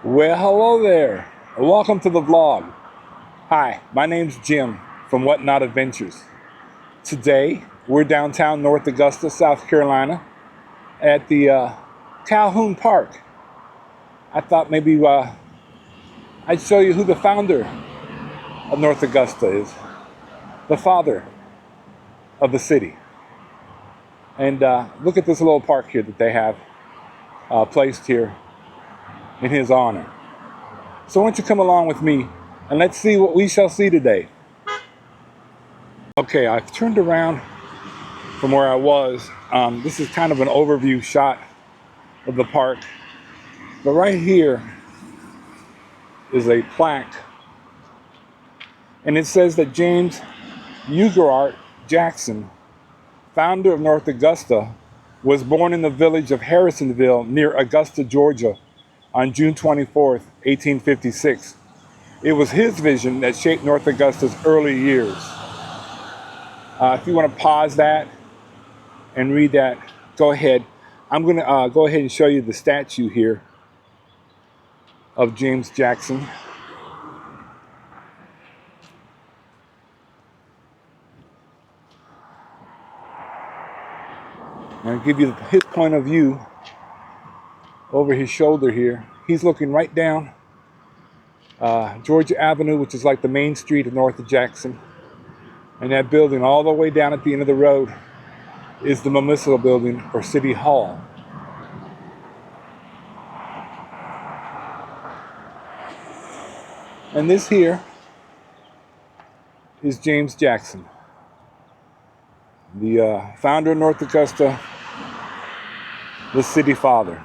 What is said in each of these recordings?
Well, hello there. Welcome to the vlog. Hi, my name's Jim from Whatnot Adventures. Today, we're downtown North Augusta, South Carolina at the Calhoun Park. I thought maybe I'd show you who the founder of North Augusta is, the father of the city. And look at this little park here that they have placed here in his honor. So why don't you come along with me and let's see what we shall see today. Okay, I've turned around from where I was. This is kind of an overview shot of the park. But right here is a plaque. And it says that James Ugart Jackson, founder of North Augusta, was born in the village of Harrisonville near Augusta, Georgia on June 24th, 1856. It was his vision that shaped North Augusta's early years. If you want to pause that and read that, go ahead. I'm going to go ahead and show you the statue here of James Jackson. I'll give you his point of view over his shoulder here. He's looking right down Georgia Avenue, which is like the main street of North of Jackson. And that building all the way down at the end of the road is the Municipal Building or City Hall. And this here is James Jackson, the founder of North Augusta, the city father.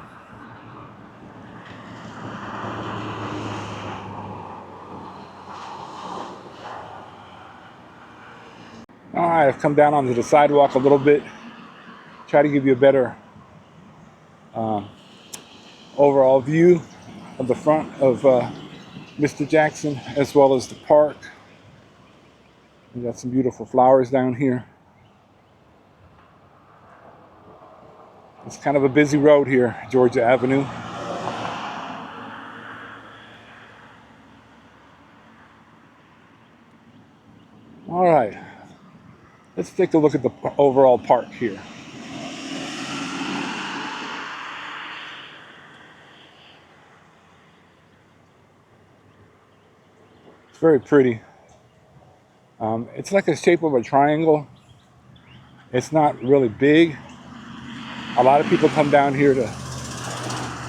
All right, I've come down onto the sidewalk a little bit, try to give you a better overall view of the front of Mr. Jackson, as well as the park. We got some beautiful flowers down here. It's kind of a busy road here, Georgia Avenue. All right, let's take a look at the overall park here. It's very pretty. It's like the shape of a triangle. It's not really big. A lot of people come down here to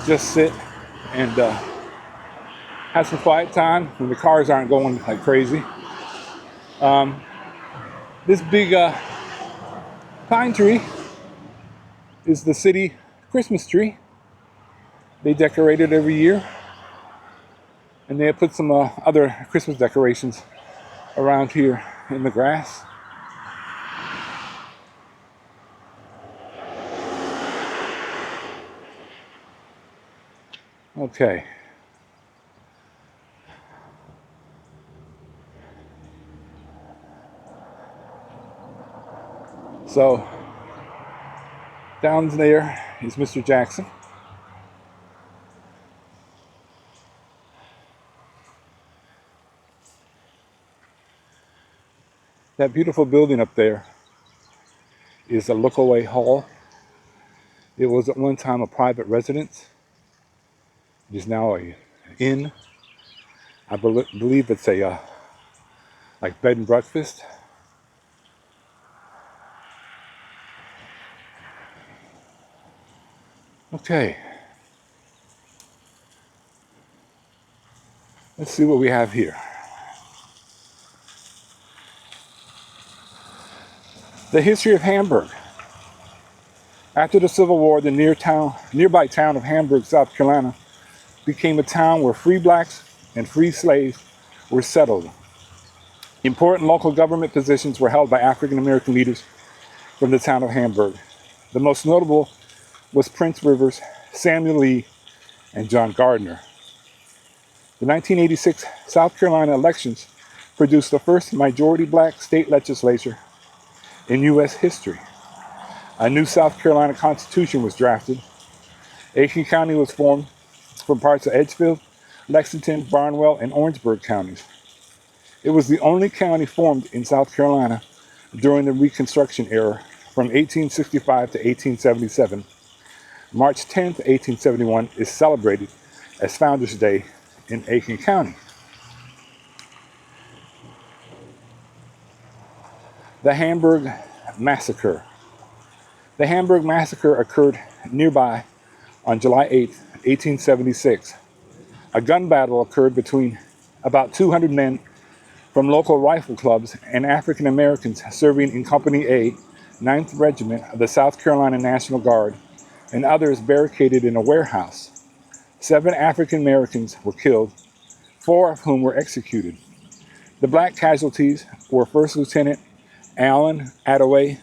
just sit and have some quiet time when the cars aren't going like crazy. This big pine tree is the city Christmas tree. They decorate it every year. And they put some other Christmas decorations around here in the grass. Okay. So, down there is Mr. Jackson. That beautiful building up there is a look-away hall. It was at one time a private residence. It is now an inn. I believe it's a like bed and breakfast. Okay. Let's see what we have here. The history of Hamburg. After the Civil War, the nearby town of Hamburg, South Carolina, became a town where free blacks and free slaves were settled. Important local government positions were held by African American leaders from the town of Hamburg. The most notable was Prince Rivers, Samuel Lee, and John Gardner. The 1986 South Carolina elections produced the first majority black state legislature in U.S. history. A new South Carolina Constitution was drafted. Aiken County was formed from parts of Edgefield, Lexington, Barnwell, and Orangeburg counties. It was the only county formed in South Carolina during the Reconstruction era from 1865 to 1877. March 10th, 1871 is celebrated as Founders Day in Aiken County. The Hamburg Massacre. The Hamburg Massacre occurred nearby on July 8, 1876. A gun battle occurred between about 200 men from local rifle clubs and African Americans serving in Company A, 9th Regiment of the South Carolina National Guard, and others barricaded in a warehouse. 7 African Americans were killed, 4 of whom were executed. The black casualties were First Lieutenant Allen Attaway,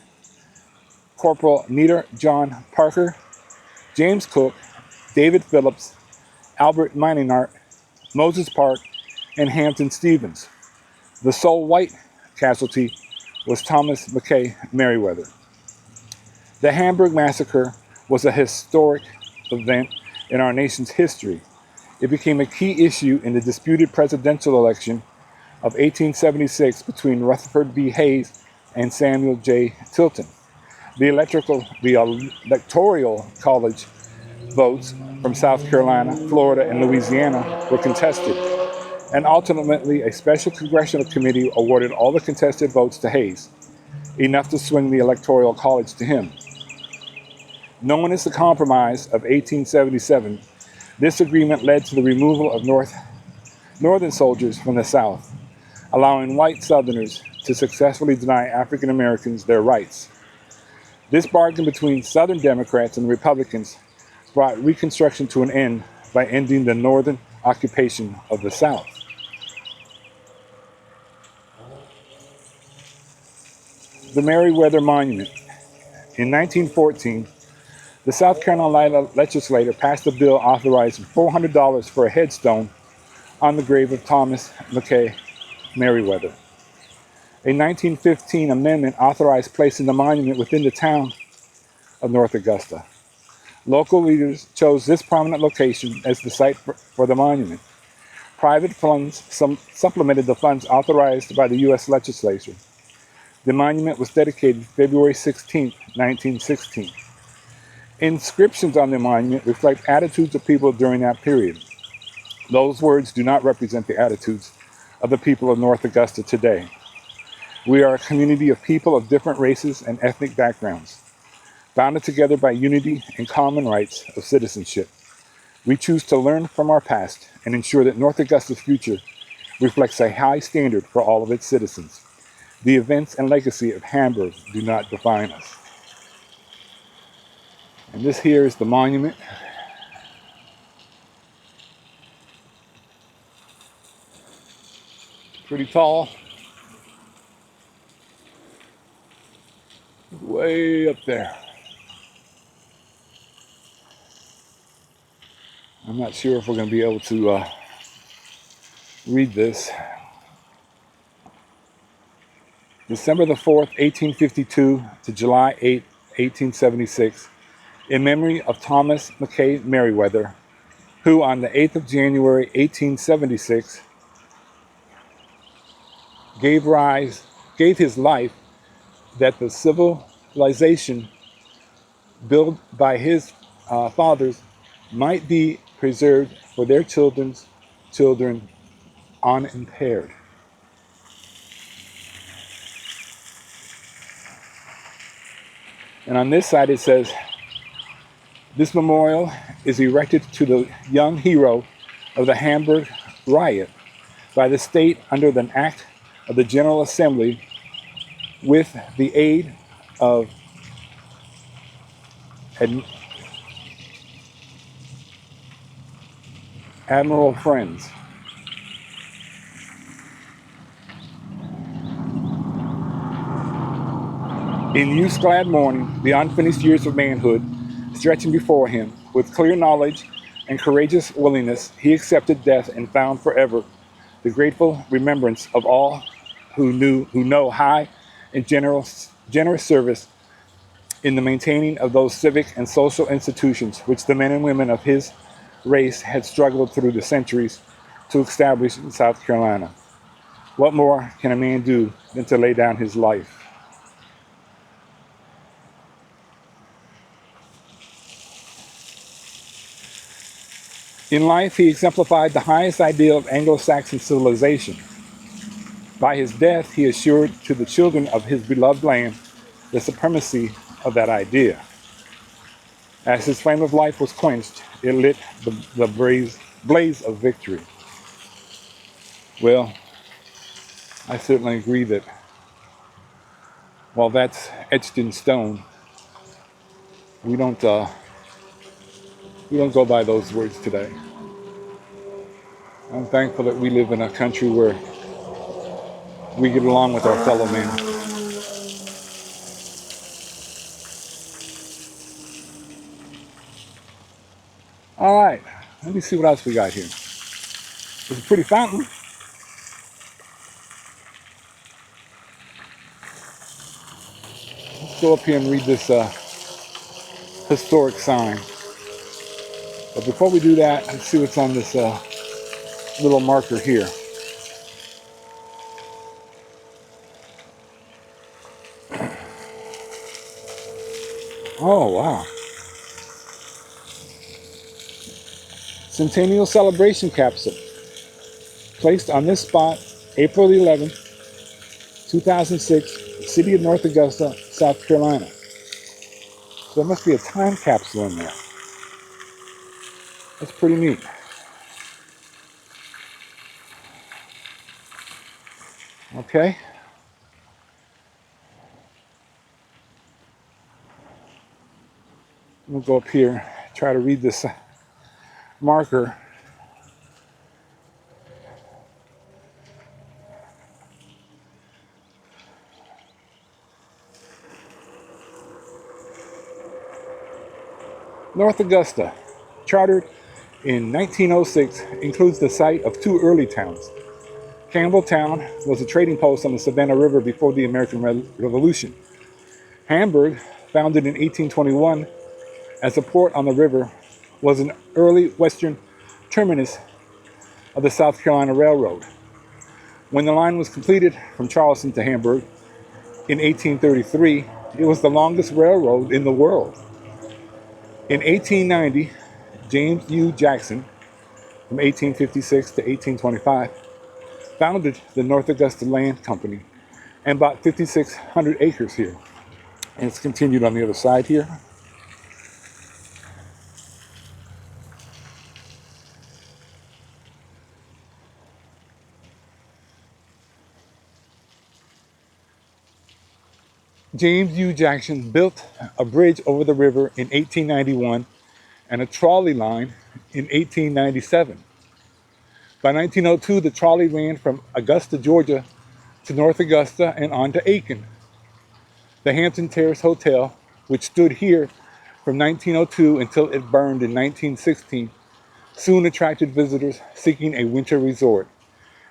Corporal Neater John Parker, James Cook, David Phillips, Albert Miningart, Moses Park, and Hampton Stevens. The sole white casualty was Thomas McKie Meriwether. The Hamburg Massacre was a historic event in our nation's history. It became a key issue in the disputed presidential election of 1876 between Rutherford B. Hayes and Samuel J. Tilden. The electoral college votes from South Carolina, Florida, and Louisiana were contested, and ultimately a special congressional committee awarded all the contested votes to Hayes, enough to swing the electoral college to him. Known as the Compromise of 1877, this agreement led to the removal of northern soldiers from the South, allowing white Southerners to successfully deny African Americans their rights. This bargain between Southern Democrats and Republicans brought Reconstruction to an end by ending the Northern occupation of the South. The Meriwether Monument. In 1914, the South Carolina legislature passed a bill authorizing $400 for a headstone on the grave of Thomas McKie Meriwether. A 1915 amendment authorized placing the monument within the town of North Augusta. Local leaders chose this prominent location as the site for the monument. Private funds supplemented the funds authorized by the U.S. legislature. The monument was dedicated February 16, 1916. Inscriptions on the monument reflect attitudes of people during that period. Those words do not represent the attitudes of the people of North Augusta today. We are a community of people of different races and ethnic backgrounds, bounded together by unity and common rights of citizenship. We choose to learn from our past and ensure that North Augusta's future reflects a high standard for all of its citizens. The events and legacy of Hamburg do not define us. And this here is the monument. Pretty tall. Way up there. I'm not sure if we're going to be able to read this. December the 4th, 1852 to July 8, 1876, in memory of Thomas McKie Meriwether, who on the 8th of January, 1876, gave his life that the civilization built by his fathers might be preserved for their children's children unimpaired. And on this side it says, this memorial is erected to the young hero of the Hamburg riot by the state under an act of the General Assembly with the aid of Admiral Friends. In youth's glad morning, the unfinished years of manhood stretching before him, with clear knowledge and courageous willingness, he accepted death and found forever the grateful remembrance of all who know high and generous service in the maintaining of those civic and social institutions which the men and women of his race had struggled through the centuries to establish in South Carolina. What more can a man do than to lay down his life? In life, he exemplified the highest ideal of Anglo-Saxon civilization. By his death, he assured to the children of his beloved land the supremacy of that idea. As his flame of life was quenched, it lit the blaze of victory. Well, I certainly agree that while that's etched in stone, we don't go by those words today. I'm thankful that we live in a country where we get along with our fellow men. All right, let me see what else we got here. It's a pretty fountain. Let's go up here and read this historic sign. But before we do that, let's see what's on this little marker here. Oh, wow. Centennial Celebration Capsule. Placed on this spot, April 11th, 2006, city of North Augusta, South Carolina. So there must be a time capsule in there. That's pretty neat. Okay. We'll go up here, try to read this marker. North Augusta, chartered in 1906, includes the site of two early towns. Campbelltown was a trading post on the Savannah River before the American Revolution. Hamburg, founded in 1821 as a port on the river, was an early western terminus of the South Carolina Railroad. When the line was completed from Charleston to Hamburg in 1833, it was the longest railroad in the world. In 1890, James U. Jackson, from 1856 to 1825, founded the North Augusta Land Company and bought 5,600 acres here. And it's continued on the other side here. James U. Jackson built a bridge over the river in 1891 and a trolley line in 1897. By 1902, the trolley ran from Augusta, Georgia to North Augusta and on to Aiken. The Hampton Terrace Hotel, which stood here from 1902 until it burned in 1916, soon attracted visitors seeking a winter resort,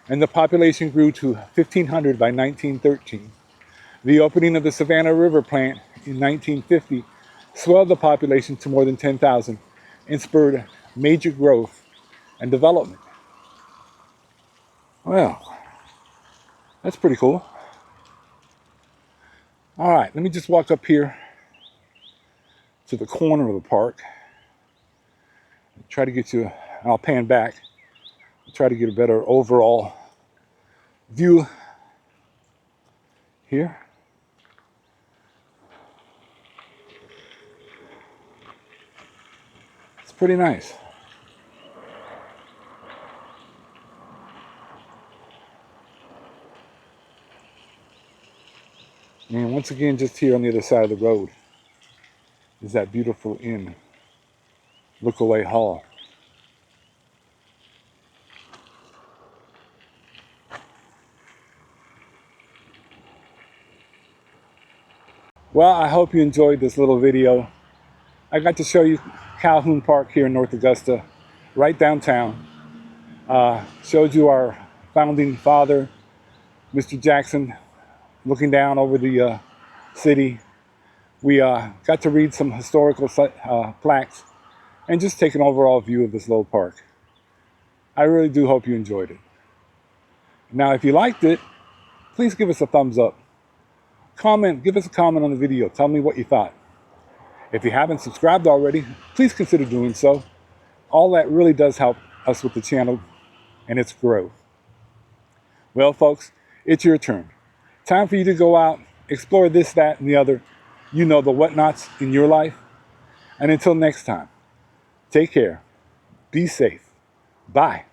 and the population grew to 1,500 by 1913. The opening of the Savannah River plant in 1950 swelled the population to more than 10,000 and spurred major growth and development. Well, that's pretty cool. All right, let me just walk up here to the corner of the park. Try to get you, I'll pan back, try to get a better overall view here. It's pretty nice. And once again, just here on the other side of the road is that beautiful inn, Lookaway Hall. Well, I hope you enjoyed this little video. I got to show you Calhoun Park here in North Augusta, right downtown. Showed you our founding father, Mr. Jackson, looking down over the city. We got to read some historical plaques and just take an overall view of this little park. I really do hope you enjoyed it. Now, if you liked it, please give us a thumbs up. Give us a comment on the video. Tell me what you thought. If you haven't subscribed already, please consider doing so. All that really does help us with the channel and its growth. Well, folks, it's your turn. Time for you to go out, explore this, that, and the other. You know, the whatnots in your life. And until next time, take care. Be safe. Bye.